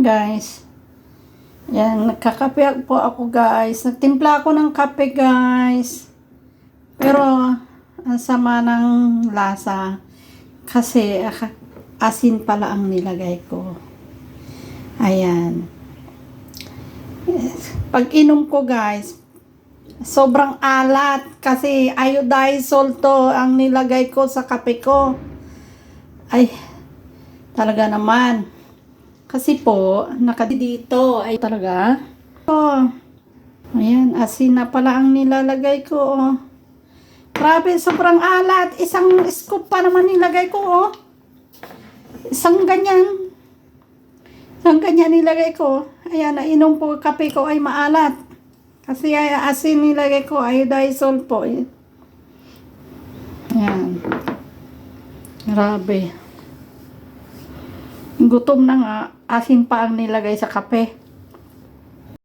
Ayan guys. Yan, nagkakape po ako guys. Nagtimpla ako ng kape guys. Pero, ang sama ng lasa. Kasi, asin pala ang nilagay ko. Ayan. Pag inom ko guys, sobrang alat. Kasi, iodizol to ang nilagay ko sa kape ko. Ay, talaga naman. Kasi po, dito ay talaga. Oh, ayan, asin na pala ang nilalagay ko. Oh. Grabe, sobrang alat. Isang scoop pa naman nilagay ko. Oh. Isang ganyan. Isang ganyan nilagay ko. Ayan, nainom po kape ko ay maalat. Kasi asin nilagay ko, iodizol po. Ayan. Grabe. Gutom na nga, asin pa ang nilagay sa kape.